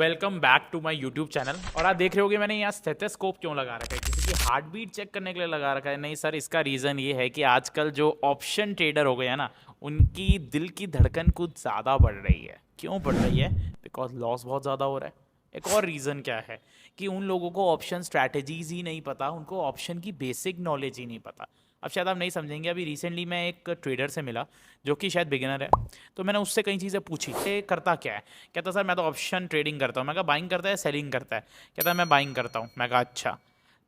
Welcome back to my YouTube channel. और आप देख रहे होगे मैंने यहाँ स्टेथोस्कोप क्यों लगा रखा है, किसी की हार्ट बीट चेक करने के लिए लगा रखा है? नहीं सर, इसका रीज़न ये है कि आजकल जो ऑप्शन ट्रेडर हो गए हैं ना, उनकी दिल की धड़कन कुछ ज़्यादा बढ़ रही है। क्यों बढ़ रही है? बिकॉज लॉस बहुत ज़्यादा हो रहा है। एक और रीज़न क्या है कि उन लोगों को ऑप्शन स्ट्रैटेजीज ही नहीं पता, उनको ऑप्शन की बेसिक नॉलेज ही नहीं पता। अब शायद आप नहीं समझेंगे, अभी रिसेंटली मैं एक ट्रेडर से मिला जो कि शायद बिगिनर है। तो मैंने उससे कई चीज़ें पूछी, ये करता क्या है? कहता सर मैं तो ऑप्शन ट्रेडिंग करता हूँ। मैं कहा बाइंग करता है सेलिंग करता है? कहता मैं बाइंग करता हूँ। मैं कहा अच्छा।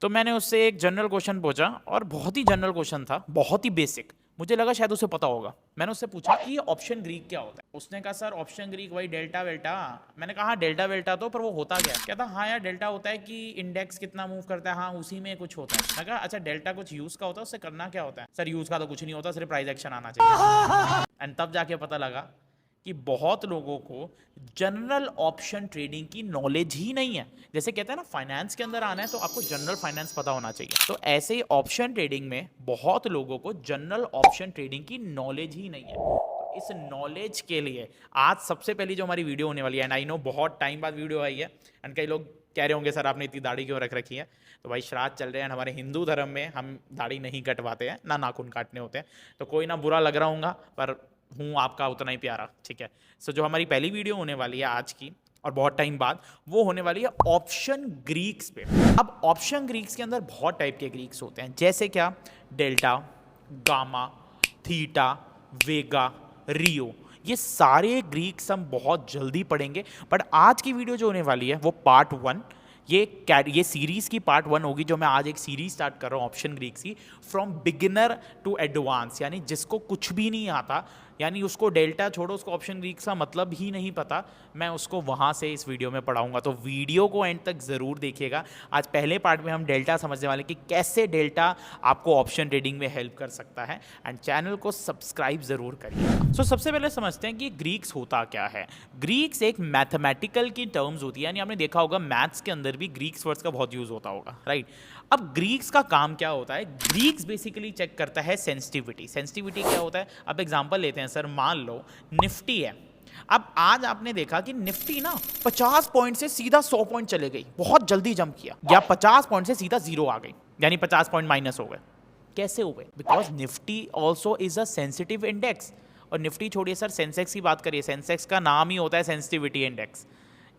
तो मैंने उससे एक जनरल क्वेश्चन पूछा और बहुत ही जनरल क्वेश्चन था, बहुत ही बेसिक। मुझे लगा शायद उसे पता होगा। मैंने उससे पूछा कि ये ऑप्शन ग्रीक क्या होता है? उसने कहा सर ऑप्शन ग्रीक वही डेल्टा वेल्टा। मैंने कहा हाँ डेल्टा वेल्टा तो, पर वो होता क्या है? कहता हाँ यार डेल्टा होता है कि इंडेक्स कितना मूव करता है, हाँ उसी में कुछ होता है। मैं कहा अच्छा डेल्टा कुछ यूज का होता है, उससे करना क्या होता है? सर यूज का तो कुछ नहीं होता, सिर्फ प्राइस एक्शन आना चाहिए। एंड तब जाके पता लगा कि बहुत लोगों को जनरल ऑप्शन ट्रेडिंग की नॉलेज ही नहीं है। जैसे कहते हैं ना, फाइनेंस के अंदर आना है तो आपको जनरल फाइनेंस पता होना चाहिए। तो ऐसे ही ऑप्शन ट्रेडिंग में बहुत लोगों को जनरल ऑप्शन ट्रेडिंग की नॉलेज ही नहीं है। तो इस नॉलेज के लिए आज सबसे पहली जो हमारी वीडियो होने वाली है, एंड आई नो बहुत टाइम बाद वीडियो आई है, एंड कई लोग कह रहे होंगे सर आपने इतनी दाढ़ी क्यों रख रखी है? तो भाई श्राद्ध चल रहे हैं, हमारे हिंदू धर्म में हम दाढ़ी नहीं कटवाते हैं, ना नाखून काटने होते हैं। तो कोई ना बुरा लग रहा होगा, पर हूँ आपका उतना ही प्यारा, ठीक है। सो जो हमारी पहली वीडियो होने वाली है आज की, और बहुत टाइम बाद, वो होने वाली है ऑप्शन ग्रीक्स पे। अब ऑप्शन ग्रीक्स के अंदर बहुत टाइप के ग्रीक्स होते हैं, जैसे क्या डेल्टा, गामा, थीटा, वेगा, रियो। ये सारे ग्रीक्स हम बहुत जल्दी पढ़ेंगे। बट आज की वीडियो जो होने वाली है वो पार्ट 1, ये सीरीज की पार्ट 1 होगी, जो मैं आज एक सीरीज स्टार्ट कर रहा हूँ ऑप्शन ग्रीक्स की, फ्रॉम बिगिनर टू एडवांस। यानी जिसको कुछ भी नहीं आता, यानी उसको डेल्टा छोड़ो, उसको ऑप्शन ग्रीक्स का मतलब ही नहीं पता, मैं उसको वहाँ से इस वीडियो में पढ़ाऊंगा। तो वीडियो को एंड तक ज़रूर देखिएगा। आज पहले पार्ट में हम डेल्टा समझने वाले कि कैसे डेल्टा आपको ऑप्शन ट्रेडिंग में हेल्प कर सकता है। एंड चैनल को सब्सक्राइब ज़रूर करिए। सो सबसे पहले समझते हैं कि ग्रीक्स होता क्या है। ग्रीक्स एक मैथमेटिकल की टर्म्स होती है, यानी आपने देखा होगा मैथ्स के अंदर भी ग्रीक्स वर्ड्स का बहुत यूज़ होता होगा, राइट। अब ग्रीक्स का काम क्या होता है? ग्रीक्स बेसिकली चेक करता है सेंसिटिविटी। सेंसिटिविटी क्या होता है? अब एग्जांपल लेते हैं सर, मान लो निफ्टी है। अब आज आपने देखा कि निफ्टी ना 50 पॉइंट से सीधा 100 पॉइंट चले गई, बहुत जल्दी जंप किया, या 50 पॉइंट से सीधा 0 आ गई, यानी 50 पॉइंट माइनस हो गए। कैसे हो गए? Because Nifty also is a sensitive index. और निफ्टी छोड़िए सर, सेंसेक्स की बात करिए, सेंसेक्स का नाम ही होता है सेंसिटिविटी इंडेक्स।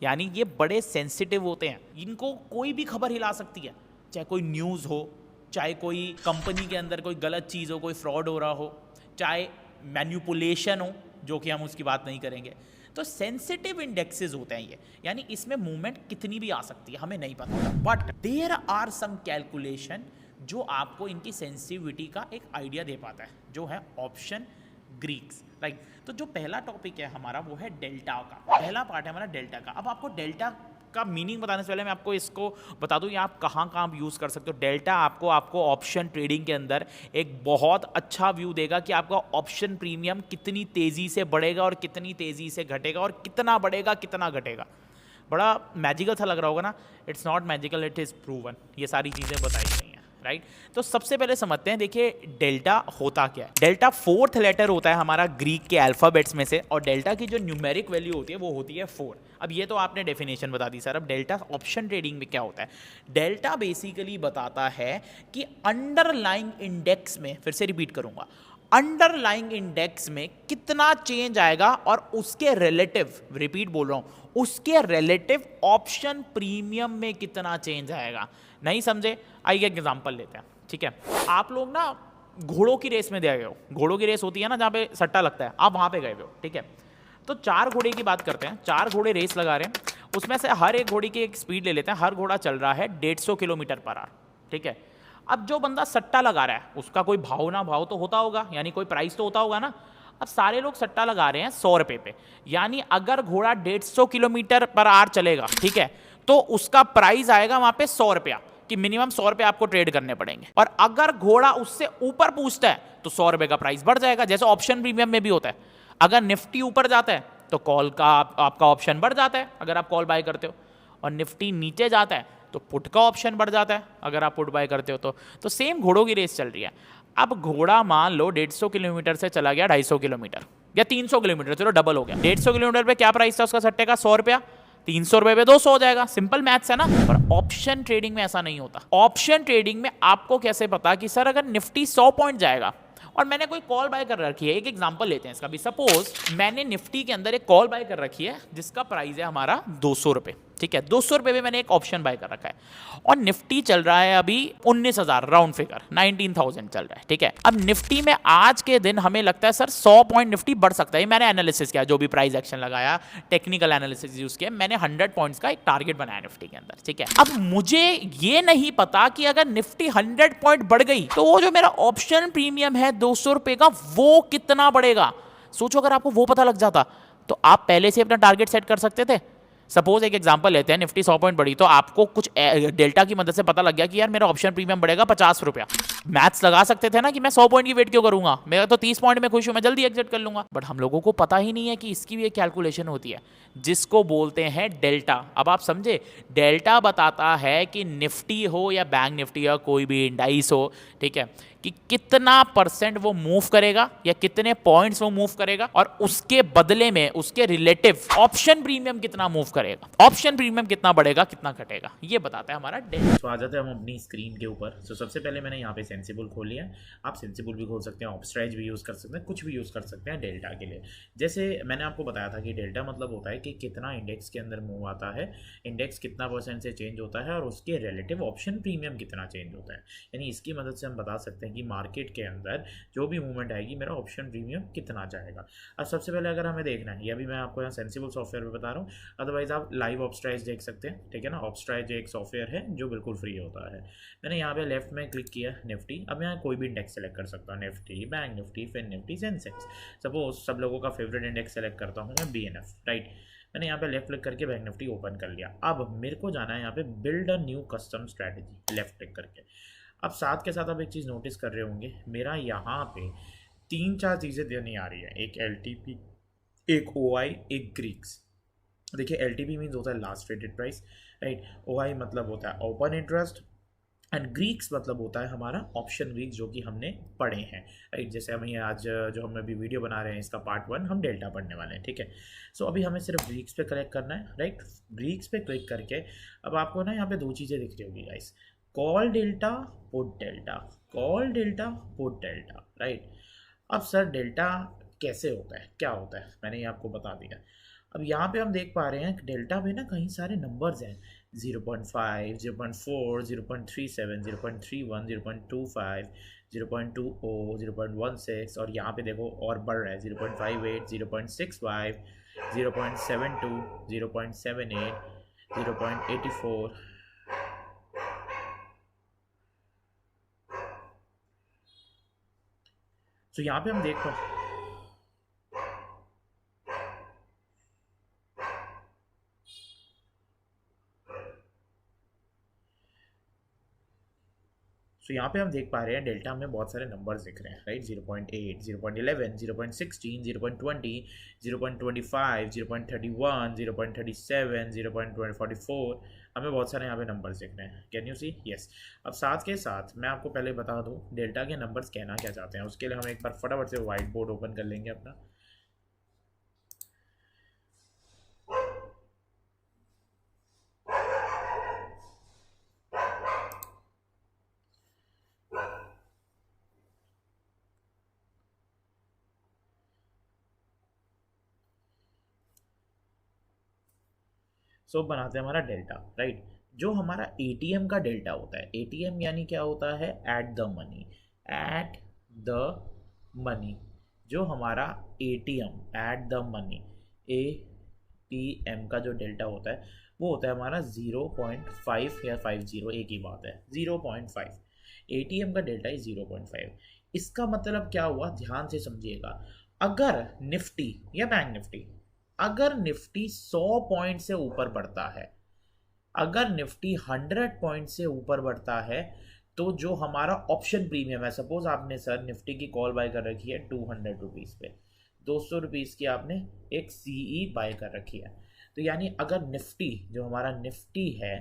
यानी ये बड़े सेंसिटिव होते हैं, इनको कोई भी खबर हिला सकती है, चाहे कोई न्यूज़ हो, चाहे कोई कंपनी के अंदर कोई गलत चीज़ हो, कोई फ्रॉड हो रहा हो, चाहे मैन्युपुलेशन हो, जो कि हम उसकी बात नहीं करेंगे। तो सेंसिटिव इंडेक्सेस होते हैं ये, यानी इसमें मूवमेंट कितनी भी आ सकती है, हमें नहीं पता। But there are some calculation जो आपको इनकी सेंसिटिविटी का एक आइडिया दे पाता है, जो है ऑप्शन ग्रीक्स, राइट। तो जो पहला टॉपिक है हमारा वो है डेल्टा का। पहला पार्ट है हमारा डेल्टा का। अब आपको डेल्टा का मीनिंग बताने से पहले मैं आपको इसको बता दूं, ये आप कहाँ कहाँ यूज़ कर सकते हो। डेल्टा आपको ऑप्शन ट्रेडिंग के अंदर एक बहुत अच्छा व्यू देगा कि आपका ऑप्शन प्रीमियम कितनी तेज़ी से बढ़ेगा और कितनी तेज़ी से घटेगा, और कितना बढ़ेगा कितना घटेगा। बड़ा मैजिकल सा लग रहा होगा ना? It's not magical, it is proven. ये सारी चीज़ें बताई गई हैं, राइट। तो सबसे पहले समझते हैं, देखिए डेल्टा होता क्या है। डेल्टा 4th लेटर होता है हमारा ग्रीक के अल्फ़ाबेट्स में से, और डेल्टा की जो न्यूमेरिक वैल्यू होती है वो होती है 4। अब ये तो आपने डेफिनेशन बता दी सर। अब डेल्टा ऑप्शन ट्रेडिंग में क्या होता है? डेल्टा बेसिकली बताता है कि अंडरलाइंग इंडेक्स में, फिर से रिपीट करूंगा, अंडरलाइंग इंडेक्स में कितना चेंज आएगा और उसके रिलेटिव, रिपीट बोल रहा हूं, उसके रिलेटिव ऑप्शन प्रीमियम में कितना चेंज आएगा। नहीं समझे? आइए एग्जांपल लेते हैं, ठीक है। आप लोग ना घोड़ों की रेस में दे गए हो। घोड़ों की रेस होती है ना जहाँ पे सट्टा लगता है, आप वहाँ पे गए हो, ठीक है। तो 4 घोड़े की बात करते हैं। 4 घोड़े रेस लगा रहे हैं, उसमें से हर एक घोड़ी की एक स्पीड ले लेते हैं। हर घोड़ा चल रहा है 150 किलोमीटर पर आवर, ठीक है। अब जो बंदा सट्टा लगा रहा है उसका कोई भाव ना भाव तो होता होगा, यानी कोई प्राइस तो होता होगा ना। अब सारे लोग सट्टा लगा रहे हैं 100 रुपये पे, यानी अगर घोड़ा 150 किलोमीटर पर आवर चलेगा, ठीक है, तो उसका प्राइस आएगा वहां पे 100 रुपया, कि मिनिमम 100 रुपये आपको ट्रेड करने पड़ेंगे। और अगर घोड़ा उससे ऊपर पूछता है तो 100 रुपये का प्राइस बढ़ जाएगा, जैसे ऑप्शन प्रीमियम में भी होता है। अगर निफ्टी ऊपर जाता है तो कॉल का आपका ऑप्शन बढ़ जाता है, अगर आप कॉल बाय करते हो, और निफ्टी नीचे जाता है तो पुट का ऑप्शन बढ़ जाता है, अगर आप पुट बाय करते हो तो सेम घोड़ों की रेस चल रही है। अब घोड़ा मान लो 150 किलोमीटर से चला गया 250 किलोमीटर या 300 किलोमीटर, चलो डबल हो गया। 150 किलोमीटर पे क्या प्राइस था उसका सट्टे का? 100 रुपया। ₹300 पे 200 हो जाएगा, सिंपल मैथ्स है ना। पर ऑप्शन ट्रेडिंग में ऐसा नहीं होता। ऑप्शन ट्रेडिंग में आपको कैसे पता कि सर अगर निफ्टी 100 पॉइंट जाएगा और मैंने कोई कॉल बाय कर रखी है, एक एग्जांपल लेते हैं इसका भी। सपोज मैंने निफ्टी के अंदर एक कॉल बाय कर रखी है जिसका प्राइस है हमारा ₹200, ठीक है, ₹200 पे मैंने एक ऑप्शन बाय कर रखा है और निफ्टी चल रहा है अभी 19,000, राउंड फिगर 19,000 चल रहा है, ठीक है। अब निफ्टी में आज के दिन हमें लगता है सर 100 पॉइंट निफ्टी बढ़ सकता है। मैंने एनालिसिस किया, जो भी प्राइस एक्शन लगाया, टेक्निकल एनालिसिस यूज किया, मैंने 100 पॉइंट्स का एक टारगेट बनाया निफ्टी के अंदर, ठीक है। अब मुझे ये नहीं पता कि अगर निफ्टी 100 पॉइंट बढ़ गई तो वो जो मेरा ऑप्शन प्रीमियम है ₹200 का, वो कितना बढ़ेगा। सोचो अगर आपको वो पता लग जाता तो आप पहले से अपना टारगेट सेट कर सकते थे। सपोज एक एग्जांपल लेते हैं, निफ्टी 100 पॉइंट बढ़ी तो आपको कुछ डेल्टा की मदद से पता लग गया कि यार मेरा ऑप्शन प्रीमियम बढ़ेगा ₹50। मैथ्स लगा सकते थे ना कि मैं 100 पॉइंट की वेट क्यों करूंगा, मेरा तो 30 पॉइंट में खुश हूं, मैं जल्दी एग्जिट कर लूंगा। बट हम लोगों को पता ही नहीं है कि इसकी भी एक कैलकुलेशन होती है जिसको बोलते हैं डेल्टा। अब आप समझे, डेल्टा बताता है कि निफ्टी हो या बैंक निफ्टी या कोई भी इंडाइस हो, ठीक है, कि कितना परसेंट वो मूव करेगा या कितने पॉइंट्स वो मूव करेगा और उसके बदले में उसके रिलेटिव ऑप्शन प्रीमियम कितना मूव करेगा, ऑप्शन प्रीमियम कितना बढ़ेगा कितना घटेगा, ये बताता है हमारा डेल्टा। तो आ जाते हैं हम अपनी स्क्रीन के ऊपर। तो सबसे पहले मैंने यहाँ पे सेंसिबल खोल लिया है। आप सेंसिबल भी खोल सकते हैं, ऑप्स्ट्राइज भी यूज़ कर सकते हैं, कुछ भी यूज़ कर सकते हैं डेल्टा के लिए। जैसे मैंने आपको बताया था कि डेल्टा मतलब होता है कि कितना इंडेक्स के अंदर मूव आता है, इंडेक्स कितना % से चेंज होता है और उसके रिलेटिव ऑप्शन प्रीमियम कितना चेंज होता है। यानी इसकी मदद से हम बता सकते हैं कि मार्केट के अंदर जो भी मूवमेंट आएगी मेरा ऑप्शन प्रीमियम कितना जाएगा। अब सबसे पहले अगर हमें देखना है, ये अभी मैं आपको यहाँ सेंसिबल सॉफ्टवेयर में बता रहा हूँ, अदरवाइज आप लाइव ऑप्स्ट्राइज देख सकते हैं, ठीक है ना। ऑप्स्ट्राइज एक सॉफ्टवेयर है जो बिल्कुल फ्री होता है। मैंने यहाँ पे लेफ्ट में क्लिक किया निफ्टी। अब यहाँ कोई भी इंडेक्स सेलेक्ट कर सकता हूँ, Nifty, bank Nifty, fin Nifty, Sensex. Suppose सब लोगों का फेवरेट इंडेक्स सेलेक्ट करता हूँ मैं, BNF, राइट। मैंने यहाँ पे लेफ्ट क्लिक करके बैंक निफ्टी ओपन कर लिया। अब मेरे को जाना है यहाँ पे build a new custom strategy, left click करके। अब साथ के साथ आप एक चीज़ नोटिस कर रहे होंगे, मेरा यहाँ पे 3-4 चीज़ें देनी आ रही है, एक LTP, एक OI, एक ग्रीक्स। देखिए LTP मीन्स होता है last traded price, right. OI मतलब होता है ओपन इंटरेस्ट एंड ग्रीक्स मतलब होता है हमारा ऑप्शन ग्रीक्स, जो कि हमने पढ़े हैं, राइट। जैसे हम ये आज जो हम अभी वीडियो बना रहे हैं इसका पार्ट 1 हम डेल्टा पढ़ने वाले हैं, ठीक है। सो अभी हमें सिर्फ ग्रीक्स पे क्लिक करना है, राइट। ग्रीक्स पे क्लिक करके अब आपको ना यहाँ पे 2 चीज़ें दिख रही होगी guys, call delta, put delta, call delta, put delta, right. अब सर डेल्टा कैसे होता है, क्या होता है, मैंने ये आपको बता दिया। अब यहाँ पे हम देख पा रहे हैं डेल्टा पे ना कई सारे नंबर्स हैं, 0.5, 0.4, 0.37, 0.31, 0.25, 0.20, 0.16 और यहाँ पे देखो और बढ़ रहा है 0.58, 0.65, 0.72, 0.78, 0.84। तो यहाँ पे हम देख पा यहाँ पे हम देख पा रहे हैं डेल्टा में बहुत सारे नंबर्स दिख रहे हैं, राइट। 0.8, 0.11, 0.16, 0.20, 0.25, 0.31, 0.37, 0.44, हमें बहुत सारे यहाँ पे नंबर्स दिख रहे हैं। Can you see? यस। अब साथ के साथ मैं आपको पहले बता दूँ डेल्टा के नंबर्स कहना क्या चाहते हैं। उसके लिए हम एक बार फटाफट से व्हाइट बोर्ड ओपन कर लेंगे अपना। सो बनाते हैं हमारा डेल्टा, राइट। जो हमारा ATM का डेल्टा होता है, ATM यानी क्या होता है, at the money, at the money. जो हमारा ATM at the money, ATM का जो डेल्टा होता है वो होता है हमारा 0.5 या 50, एक ही बात है, 0.5। ATM का डेल्टा है 0.5। इसका मतलब क्या हुआ, ध्यान से समझिएगा। अगर निफ्टी या बैंक निफ्टी, अगर निफ्टी 100 पॉइंट से ऊपर बढ़ता है, अगर निफ्टी 100 पॉइंट से ऊपर बढ़ता है, तो जो हमारा ऑप्शन प्रीमियम है, सपोज आपने सर निफ्टी की कॉल बाय कर रखी है 200 रुपीज़ पे, 200 रुपीज़ की आपने एक CE बाय कर रखी है, तो यानी अगर निफ्टी, जो हमारा निफ्टी है,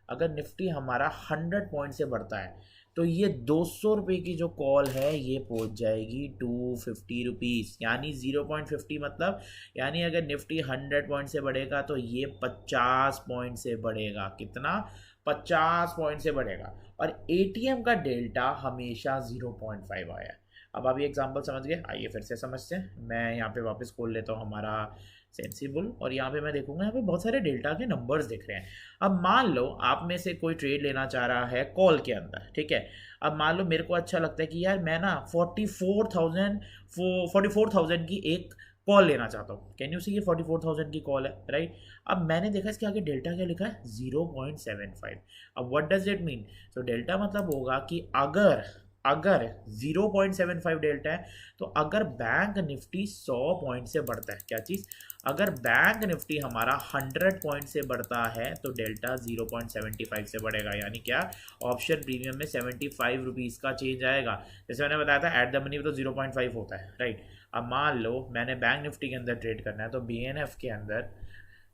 अगर निफ्टी हमारा 100 पॉइंट से बढ़ता है तो ये 200 रुपये की जो कॉल है ये पहुंच जाएगी 250 रुपीज़, यानी 0.50 मतलब, यानी अगर निफ्टी 100 पॉइंट से बढ़ेगा तो ये 50 पॉइंट से बढ़ेगा। कितना? 50 पॉइंट से बढ़ेगा। और एटीएम का डेल्टा हमेशा 0.5 आया है। अब आप ये एग्जांपल समझ गए, आइए फिर से समझते हैं। मैं यहाँ पे वापस खोल लेता हूँ हमारा सेंसिबल, और यहाँ पे मैं देखूंगा, यहाँ पे बहुत सारे डेल्टा के नंबर्स दिख रहे हैं। अब मान लो आप में से कोई ट्रेड लेना चाह रहा है कॉल के अंदर, ठीक है। अब मान लो मेरे को अच्छा लगता है कि यार मैं ना 44,000 की एक कॉल लेना चाहता हूँ। कैन यू सी, ये 44,000 की कॉल है, राइट। अब मैंने देखा इसके आगे डेल्टा क्या लिखा है, 0.75। अब व्हाट डज इट मीन? तो डेल्टा मतलब होगा कि अगर 0.75 डेल्टा है, तो अगर बैंक निफ्टी 100 पॉइंट से बढ़ता है, क्या चीज़, अगर बैंक निफ्टी हमारा 100 पॉइंट से बढ़ता है तो डेल्टा 0.75 से बढ़ेगा। यानी क्या, ऑप्शन प्रीमियम में 75 रुपीज़ का चेंज आएगा। जैसे मैंने बताया था एट द मनी में तो 0.5 होता है, राइट। अब मान लो मैंने बैंक निफ्टी के अंदर ट्रेड करना है, तो BNF के अंदर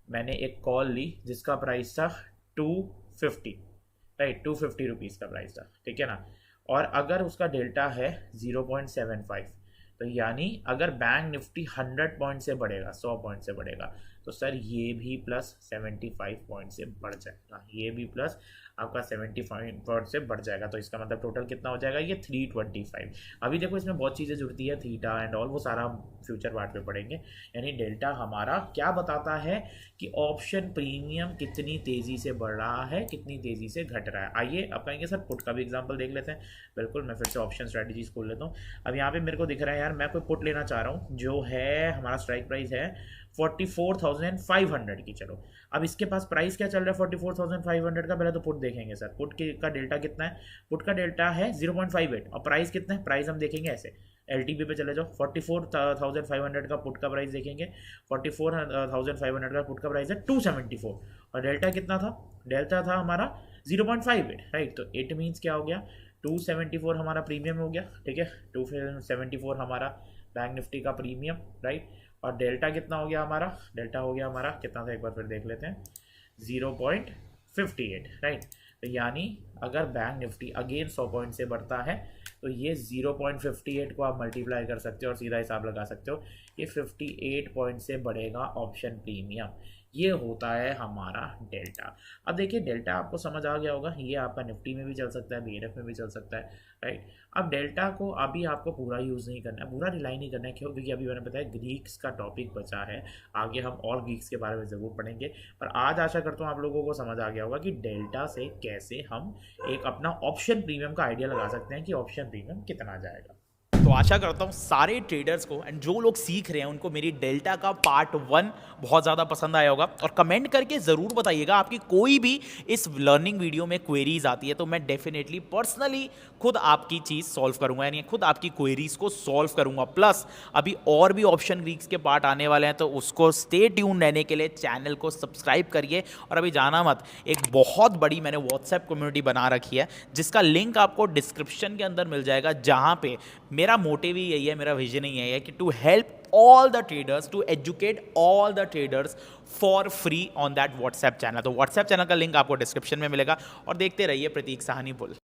मैंने एक कॉल ली जिसका प्राइस था 250, राइट, 250 रुपीज़ का प्राइस था, ठीक है ना। और अगर उसका डेल्टा है 0.75, तो यानी अगर बैंक निफ्टी 100 पॉइंट से बढ़ेगा, 100 पॉइंट से बढ़ेगा, तो सर ये भी प्लस 75 पॉइंट से बढ़ जाएगा, ये भी प्लस आपका 75 पॉइंट से बढ़ जाएगा। तो इसका मतलब टोटल कितना हो जाएगा, ये 325। अभी देखो इसमें बहुत चीज़ें जुड़ती है, थीटा एंड ऑल, वो सारा हम फ्यूचर पार्ट पे पढ़ेंगे। यानी डेल्टा हमारा क्या बताता है कि ऑप्शन प्रीमियम कितनी तेज़ी से बढ़ रहा है, कितनी तेज़ी से घट रहा है। आइए अब कहेंगे सर पुट का भी एग्जाम्पल देख लेते हैं। बिल्कुल, मैं फिर से ऑप्शन स्ट्रेटजीज खोल लेता हूँ। अब यहाँ पे मेरे को दिख रहा है यार, मैं कोई पुट लेना चाह रहा हूँ जो है, हमारा स्ट्राइक प्राइस है 44,500 की। चलो अब इसके पास प्राइस क्या चल रहा है 44,500 का, पहले तो पुट देखेंगे सर। पुट का डेल्टा कितना है, पुट का डेल्टा है 0.58, और प्राइस कितना है, प्राइस हम देखेंगे ऐसे LTP पे चले जाओ, 44,500 का पुट का प्राइस देखेंगे, 44,500 का पुट का प्राइस है 274, और डेल्टा कितना था, डेल्टा था हमारा 0.58, राइट। तो इट मीन्स क्या हो गया, 274 हमारा प्रीमियम हो गया, ठीक है, 274 हमारा बैंक निफ्टी का प्रीमियम, राइट। और डेल्टा कितना हो गया हमारा, डेल्टा हो गया हमारा कितना था, एक बार फिर देख लेते हैं, 0.58, राइट। तो यानी अगर बैंक निफ्टी अगेन 100 पॉइंट से बढ़ता है, तो ये 0.58 को आप मल्टीप्लाई कर सकते हो और सीधा हिसाब लगा सकते हो, ये 58 पॉइंट से बढ़ेगा ऑप्शन प्रीमियम। ये होता है हमारा डेल्टा। अब देखिए डेल्टा आपको समझ आ गया होगा, ये आपका निफ्टी में भी चल सकता है, BNF में भी चल सकता है, राइट। अब डेल्टा को अभी आपको पूरा यूज़ नहीं करना है, पूरा रिलाई नहीं करना है, क्यों, क्योंकि अभी मैंने बताया ग्रीक्स का टॉपिक बचा है, आगे हम और ग्रीक्स के बारे में ज़रूर पढ़ेंगे। पर आज आशा करता हूँ आप लोगों को समझ आ गया होगा कि डेल्टा से कैसे हम एक अपना ऑप्शन प्रीमियम का आइडिया लगा सकते हैं कि ऑप्शन प्रीमियम कितना जाएगा। तो आशा करता हूँ सारे ट्रेडर्स को एंड जो लोग सीख रहे हैं उनको मेरी डेल्टा का पार्ट 1 बहुत ज़्यादा पसंद आया होगा। और कमेंट करके ज़रूर बताइएगा आपकी कोई भी इस लर्निंग वीडियो में क्वेरीज आती है, तो मैं डेफिनेटली पर्सनली खुद आपकी चीज़ सॉल्व करूंगा, यानी खुद आपकी क्वेरीज को सॉल्व करूंगा। प्लस अभी और भी ऑप्शन ग्रीक्स के पार्ट आने वाले हैं, तो उसको स्टे ट्यून रहने के लिए चैनल को सब्सक्राइब करिए। और अभी जाना मत, एक बहुत बड़ी मैंने व्हाट्सएप कम्युनिटी बना रखी है जिसका लिंक आपको डिस्क्रिप्शन के अंदर मिल जाएगा, जहाँ पे मेरा मोटिव ही यही है, मेरा विजन ही यही है कि to help all the traders, to educate all the traders for free on that WhatsApp channel. तो WhatsApp चैनल का लिंक आपको डिस्क्रिप्शन में मिलेगा। और देखते रहिए प्रतीक साहनी बुल।